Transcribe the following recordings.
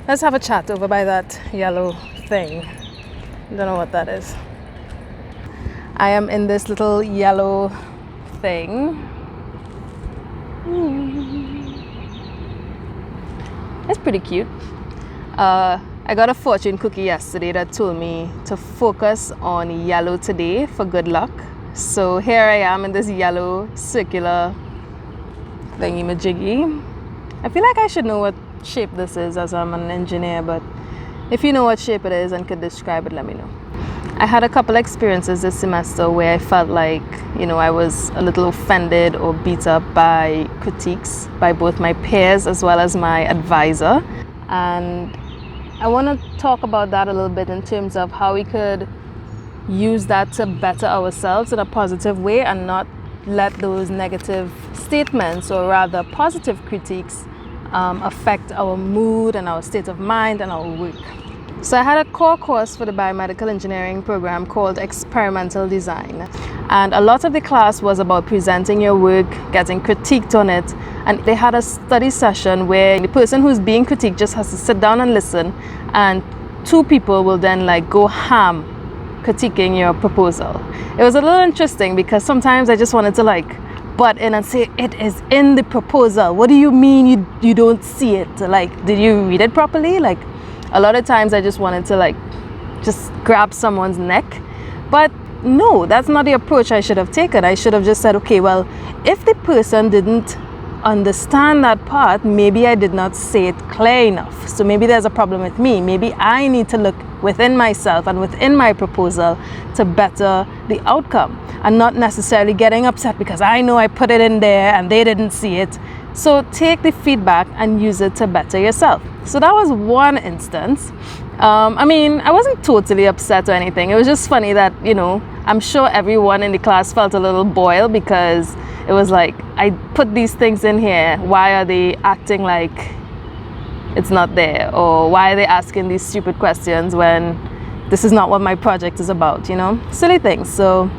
Let's have a chat over by that yellow thing. Don't know what that is. I am in this little yellow thing. It's pretty cute. I got a fortune cookie yesterday that told me to focus on yellow today for good luck. So here I am in this yellow circular thingy-majiggy. I feel like I should know what shape this is as I'm an engineer, but if you know what shape it is and could describe it, let me know. I had a couple experiences this semester where I felt like, I was a little offended or beat up by critiques by both my peers as well as my advisor. And I want to talk about that a little bit in terms of how we could use that to better ourselves in a positive way and not let those negative statements, or rather positive critiques, affect our mood and our state of mind and our work. So I had a core course for the biomedical engineering program called experimental design, and a lot of the class was about presenting your work, getting critiqued on it, and they had a study session where the person who's being critiqued just has to sit down and listen, and two people will then go ham critiquing your proposal. It was a little interesting because sometimes I just wanted to butt in and say, it is in the proposal. What do you mean you don't see it? Did you read it properly? A lot of times I just wanted to just grab someone's neck. But no, that's not the approach I should have taken. I should have just said, okay, well, if the person didn't understand that part, maybe I did not say it clear enough. So maybe there's a problem with me. Maybe I need to look within myself and within my proposal to better the outcome, and not necessarily getting upset because I know I put it in there and they didn't see it. So take the feedback and use it to better yourself. So that was one instance. I wasn't totally upset or anything. It was just funny that, I'm sure everyone in the class felt a little boiled because it was I put these things in here. Why are they acting like it's not there? Or why are they asking these stupid questions when this is not what my project is about, Silly things. So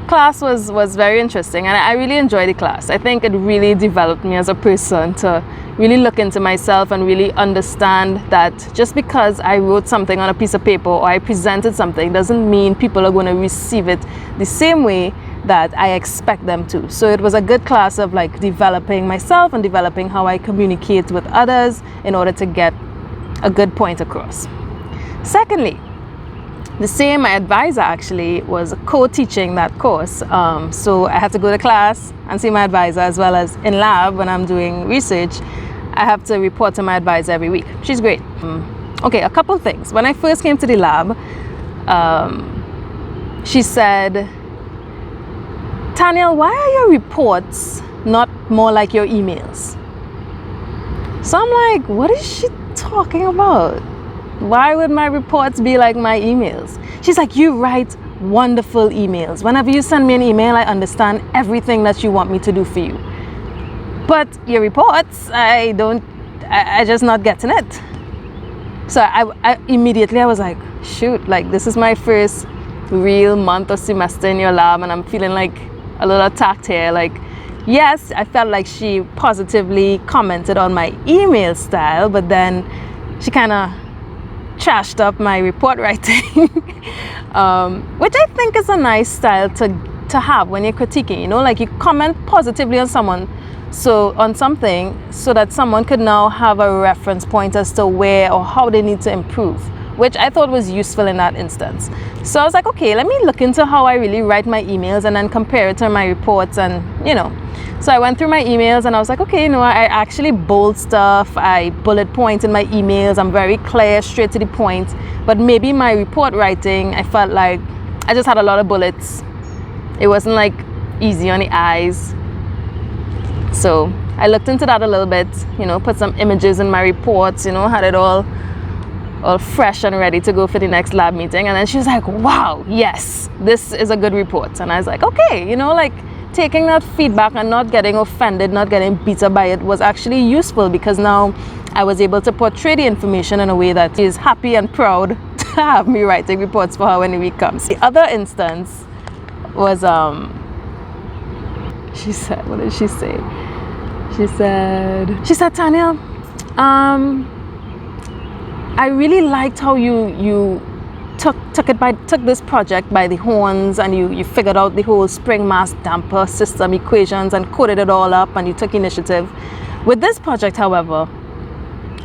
class was very interesting, and I really enjoyed the class. I think it really developed me as a person to really look into myself and really understand that just because I wrote something on a piece of paper or I presented something doesn't mean people are going to receive it the same way that I expect them to. So it was a good class of developing myself and developing how I communicate with others in order to get a good point across. Secondly, my advisor actually was co-teaching that course. So I had to go to class and see my advisor, as well as in lab when I'm doing research. I have to report to my advisor every week. She's great. Okay, a couple things. When I first came to the lab, she said, Taniel, why are your reports not more like your emails? So I'm like, what is she talking about? Why would my reports be like my emails? She's like, you write wonderful emails. Whenever you send me an email, I understand everything that you want me to do for you. But your reports, I just not getting it. So I immediately was like, shoot, this is my first real month or semester in your lab, and I'm feeling a little attacked here. Yes, I felt like she positively commented on my email style, but then she kind of trashed up my report writing, which I think is a nice style to have when you're critiquing. You comment positively on something so that someone could now have a reference point as to where or how they need to improve, which I thought was useful in that instance. So I was like, okay, let me look into how I really write my emails and then compare it to my reports, and so I went through my emails and I was like, okay, I actually bold stuff, I bullet point in my emails, I'm very clear, straight to the point. But maybe my report writing, I felt like I just had a lot of bullets. It wasn't easy on the eyes. So I looked into that a little bit, put some images in my reports, had it all fresh and ready to go for the next lab meeting. And then she was like, wow, yes, this is a good report. And I was like, okay, taking that feedback and not getting offended, not getting beat up by it was actually useful, because now I was able to portray the information in a way that is happy and proud to have me writing reports for her when the week comes. The other instance was, she said, what did she say? She said, Taniel, I really liked how you took this project by the horns, and you figured out the whole spring mass damper system equations and coded it all up, and you took initiative. With this project, however,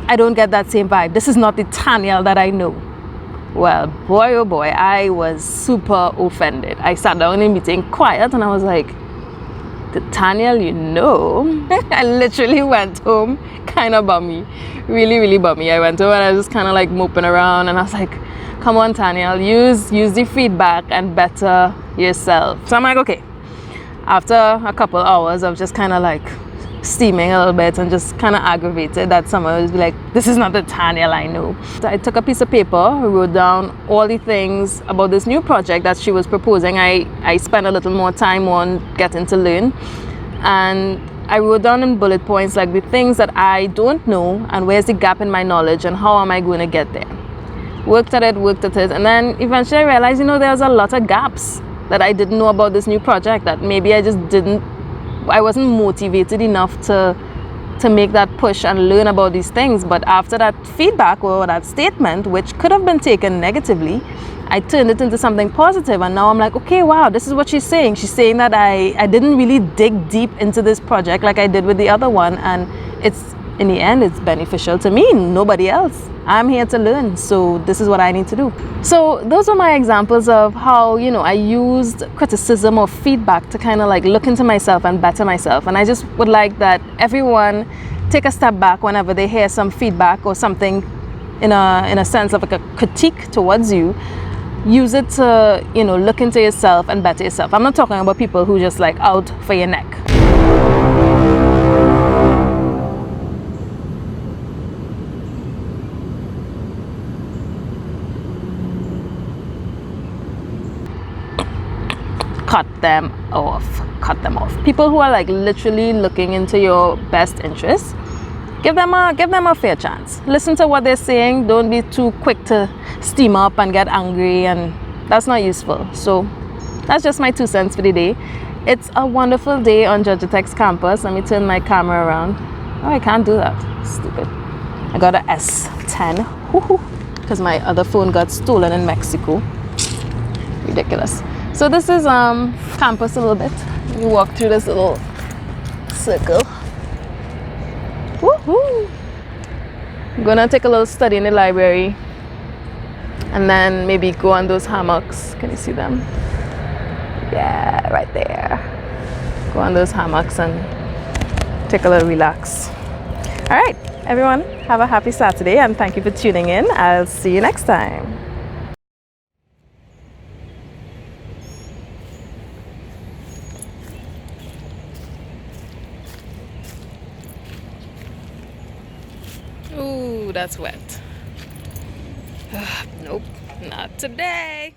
I don't get that same vibe. This is not the Taniel that I know. Well, boy oh boy, I was super offended. I sat down in a meeting quiet and I was like, the Taniel you know? I literally went home kind of bummy, really bummy. I went home and I was just kind of like moping around, and I was like, come on Taniel, use the feedback and better yourself. So I'm like, okay. After a couple hours of just kind of like steaming a little bit and just kind of aggravated that someone was like, this is not the Taniel I know. So I took a piece of paper, wrote down all the things about this new project that she was proposing. I spent a little more time on getting to learn, and I wrote down in bullet points like the things that I don't know and where's the gap in my knowledge and how am I going to get there. Worked at it, and then eventually I realized, there's a lot of gaps that I didn't know about this new project, that maybe I wasn't motivated enough to make that push and learn about these things. But after that feedback or that statement, which could have been taken negatively, I turned it into something positive, and now I'm like, okay, wow, this is what she's saying. She's saying that I didn't really dig deep into this project like I did with the other one, and in the end, it's beneficial to me, nobody else. I'm here to learn, so this is what I need to do. So those are my examples of how, I used criticism or feedback to kind of like look into myself and better myself. And I just would like that everyone take a step back whenever they hear some feedback or something in a sense of like a critique towards you. Use it to, look into yourself and better yourself. I'm not talking about people who just like out for your neck. Cut them off. People who are like literally looking into your best interests, give them a fair chance. Listen to what they're saying. Don't be too quick to steam up and get angry, and that's not useful. So that's just my 2 cents for the day. It's a wonderful day on Georgia Tech's campus. Let me turn my camera around. Oh, I can't do that. Stupid. I got a S10 because my other phone got stolen in Mexico. Ridiculous. So this is campus a little bit. You walk through this little circle. Woohoo! I'm gonna take a little study in the library, and then maybe go on those hammocks. Can you see them? Yeah, right there. Go on those hammocks and take a little relax. All right, everyone, have a happy Saturday, and thank you for tuning in. I'll see you next time. Ooh, that's wet. Nope, not today.